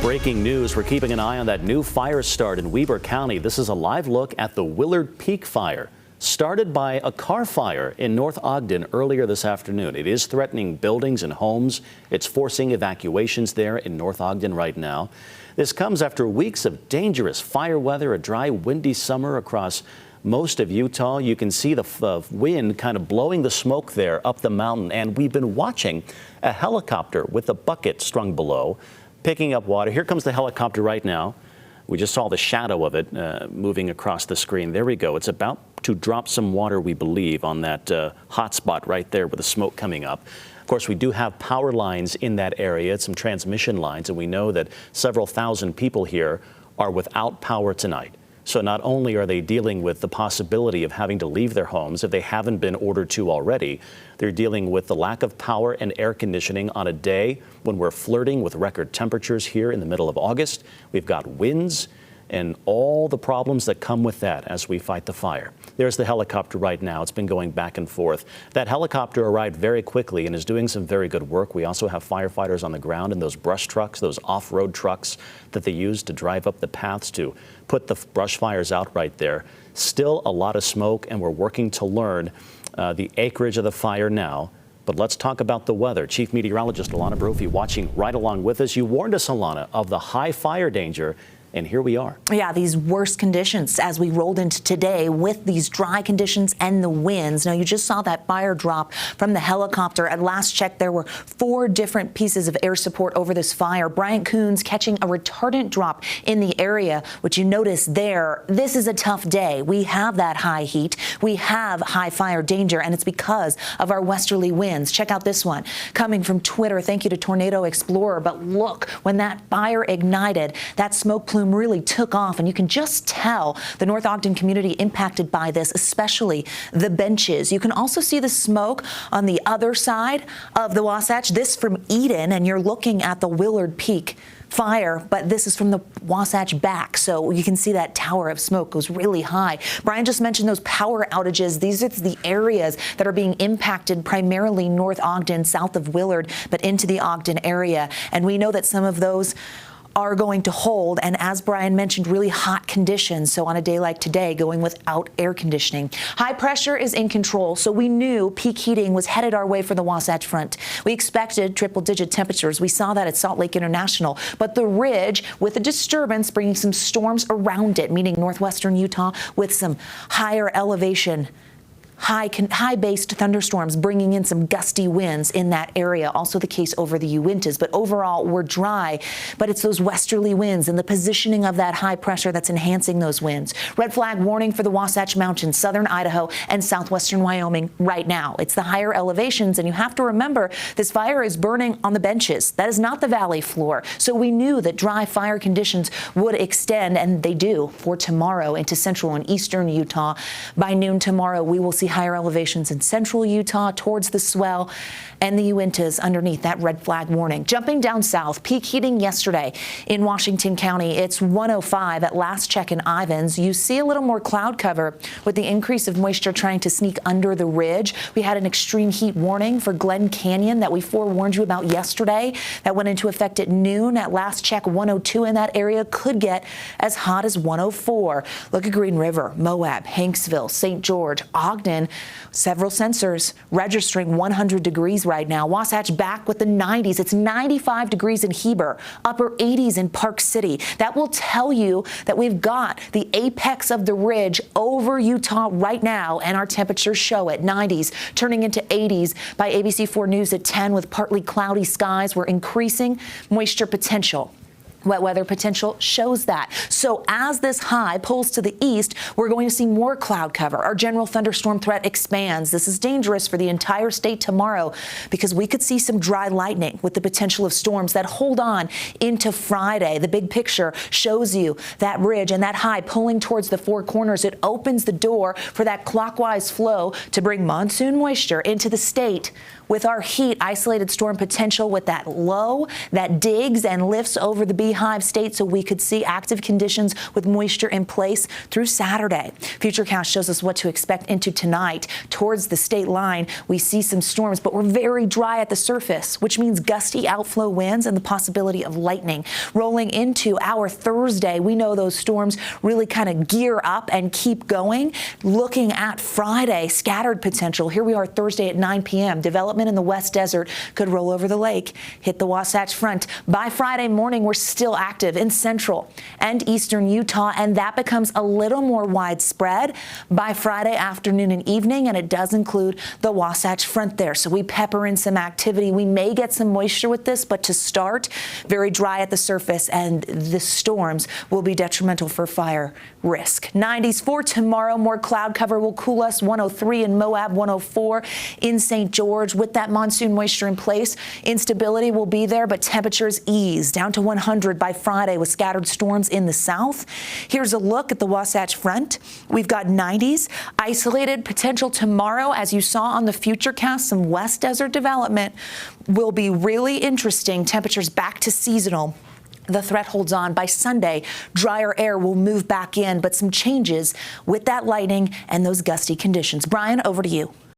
Breaking news, we're keeping an eye on that new fire start in Weber County. This is a live look at the Willard Peak fire, started by a car fire in North Ogden earlier this afternoon. It is threatening buildings and homes. It's forcing evacuations there in North Ogden right now. This comes after weeks of dangerous fire weather, a dry, windy summer across most of Utah. You can see the wind kind of blowing the smoke there up the mountain, and we've been watching a helicopter with a bucket strung below, picking up water. Here comes the helicopter right now. We just saw the shadow of it moving across the screen. There we go. It's about to drop some water, we believe, on that hot spot right there with the smoke coming up. Of course, we do have power lines in that area, some transmission lines, and we know that several thousand people here are without power tonight. So not only are they dealing with the possibility of having to leave their homes if they haven't been ordered to already, they're dealing with the lack of power and air conditioning on a day when we're flirting with record temperatures here in the middle of August. We've got winds and all the problems that come with that as we fight the fire. There's the helicopter right now. It's been going back and forth. That helicopter arrived very quickly and is doing some very good work. We also have firefighters on the ground in those brush trucks, those off-road trucks that they use to drive up the paths to put the brush fires out right there. Still a lot of smoke, and we're working to learn the acreage of the fire now. But let's talk about the weather. Chief Meteorologist Alana Brophy watching right along with us. You warned us, Alana, of the high fire danger. And here we are. Yeah, these worst conditions as we rolled into today with these dry conditions and the winds. Now, you just saw that fire drop from the helicopter. At last check, there were 4 different pieces of air support over this fire. Bryant Coons catching a retardant drop in the area, which you notice there. This is a tough day. We have that high heat. We have high fire danger, and it's because of our westerly winds. Check out this one coming from Twitter. Thank you to Tornado Explorer. But look, when that fire ignited, that smoke plume really took off, and you can just tell the North Ogden community impacted by this, especially the benches. You can also see the smoke on the other side of the Wasatch, this from Eden, and you're looking at the Willard Peak fire, but this is from the Wasatch back, so you can see that tower of smoke goes really high. Brian just mentioned those power outages. These are the areas that are being impacted, primarily North Ogden, south of Willard, but into the Ogden area, and we know that some of those are going to hold, and as Brian mentioned, really hot conditions. So on a day like today, going without air conditioning. High pressure is in control, so we knew peak heating was headed our way for the Wasatch Front. We expected triple-digit temperatures. We saw that at Salt Lake International, but the ridge with a disturbance bringing some storms around it, meaning northwestern Utah with some higher elevation, high-based thunderstorms bringing in some gusty winds in that area. Also the case over the Uintas. But overall, we're dry. But it's those westerly winds and the positioning of that high pressure that's enhancing those winds. Red flag warning for the Wasatch Mountains, southern Idaho, and southwestern Wyoming right now. It's the higher elevations, and you have to remember this fire is burning on the benches. That is not the valley floor. So we knew that dry fire conditions would extend, and they do, for tomorrow into central and eastern Utah. By noon tomorrow, we will see higher elevations in central Utah towards the swell and the Uintas underneath that red flag warning. Jumping down south, peak heating yesterday in Washington County. It's 105 at last check in Ivins. You see a little more cloud cover with the increase of moisture trying to sneak under the ridge. We had an extreme heat warning for Glen Canyon that we forewarned you about yesterday. That went into effect at noon. At last check, 102 in that area could get as hot as 104. Look at Green River, Moab, Hanksville, St. George, Ogden. Several sensors registering 100 degrees right now. Wasatch back with the 90s. It's 95 degrees in Heber, upper 80s in Park City. That will tell you that we've got the apex of the ridge over Utah right now, and our temperatures show it. 90s turning into 80s by ABC4 News at 10 with partly cloudy skies. We're increasing moisture potential. Wet weather potential shows that. So as this high pulls to the east, we're going to see more cloud cover. Our general thunderstorm threat expands. This is dangerous for the entire state tomorrow because we could see some dry lightning with the potential of storms that hold on into Friday. The big picture shows you that ridge and that high pulling towards the Four Corners. It opens the door for that clockwise flow to bring monsoon moisture into the state. With our heat, isolated storm potential with that low that digs and lifts over the beehive state, so we could see active conditions with moisture in place through Saturday. Futurecast shows us what to expect into tonight. Towards the state line, we see some storms, but we're very dry at the surface, which means gusty outflow winds and the possibility of lightning. Rolling into our Thursday, we know those storms really kind of gear up and keep going. Looking at Friday, scattered potential. Here we are Thursday at 9 p.m. Development in the West Desert could roll over the lake, hit the Wasatch Front. By Friday morning, we're still active in central and eastern Utah, and that becomes a little more widespread by Friday afternoon and evening, and it does include the Wasatch Front there. So we pepper in some activity. We may get some moisture with this, but to start, very dry at the surface, and the storms will be detrimental for fire risk. 90s for tomorrow. More cloud cover will cool us. 103 in Moab, 104 in St. George. With that monsoon moisture in place, instability will be there, but temperatures ease down to 100 by Friday with scattered storms in the south. Here's a look at the Wasatch Front. We've got 90s. Isolated potential tomorrow, as you saw on the Futurecast. Some West Desert development will be really interesting. Temperatures back to seasonal. The threat holds on. By Sunday, drier air will move back in, but some changes with that lightning and those gusty conditions. Brian, over to you.